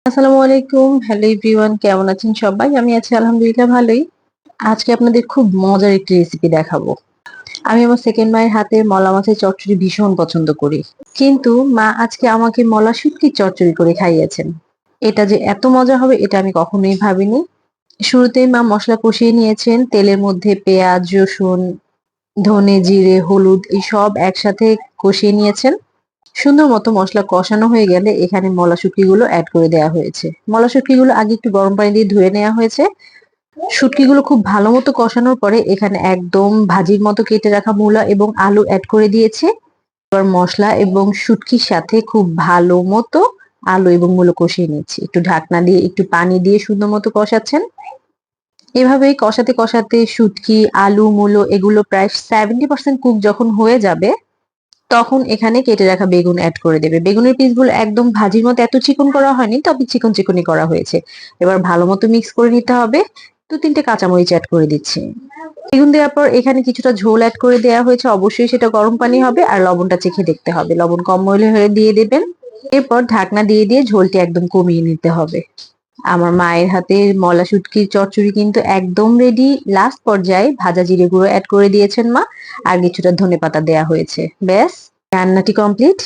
আসসালামু আলাইকুম। Hello everyone, কেমন আছেন সবাই? আমি আছি আলহামদুলিল্লাহ ভালোই। আজকে আপনাদের খুব মজার একটি রেসিপি দেখাবো। আমি আমার সেকেন্ড মায়ের হাতের মলা মাছের চচ্চড়ি ভীষণ পছন্দ করি। কিন্তু মা আজকে আমাকে মলা শুটকির চচ্চড়ি করে খাইয়েছেন। এটা যে এত মজা হবে এটা আমি কখনোই ভাবিনি। শুরুতেই মা মসলা কষিয়ে নিয়েছেন। তেলের মধ্যে পেঁয়াজ, রসুন, ধনে, জিরে, হলুদ এই সব একসাথে কষিয়ে নিয়েছেন। সুন্দর মতো মসলা কষানো হয়ে গেলে এখানে মলা শুটকিগুলো এড করে দেওয়া হয়েছে। মলা শুটকিগুলো আগে একটু গরম পানি দিয়ে ধুয়ে নেওয়া হয়েছে। শুটকিগুলো খুব ভালো মতো কষানোর পরে এখানে একদম ভাজির মতো কেটে রাখা মূলা এবং আলু এড করে দিয়েছে। এবার মসলা এবং শুটকির সাথে খুব ভালো মতো আলু এবং মূলো কষিয়ে নিচ্ছি। একটু ঢাকনা দিয়ে একটু পানি দিয়ে সুন্দর মতো কষাচ্ছেন। এভাবেই কষাতে কষাতে শুটকি, আলু, মূলো এগুলো প্রায় 70% কুক যখন হয়ে যাবে তখন এখানে কেটে রাখা বেগুন এড করে দেবে। বেগুনের পিসগুলো একদম ভাজির মতো এত চিকন করা হয়নি, তবে চিকন চিকনই করা হয়েছে। এবার ভালো মতো মিক্স করে নিতে হবে। 2-3টে কাঁচামরিচ এড করে দিচ্ছি। বেগুন দেওয়ার পর এখানে কিছুটা ঝোল এড করে দেওয়া হয়েছে। অবশ্যই সেটা গরম পানি হবে আর লবণটা চেখে দেখতে হবে। লবণ কম হয়ে দিয়ে দেবেন। এরপর ঢাকনা দিয়ে দিয়ে ঝোলটি একদম কমিয়ে নিতে হবে। আমার মায়ের হাতের মলা শুটকির চচ্চড়ি কিন্তু একদম রেডি। লাস্ট পর্যায়ে ভাজা জিরে গুঁড়ো এড করে দিয়েছেন মা, আর কিছুটা ধনেপাতা দেয়া হয়েছে। ব্যাস, রান্নাটি কমপ্লিট।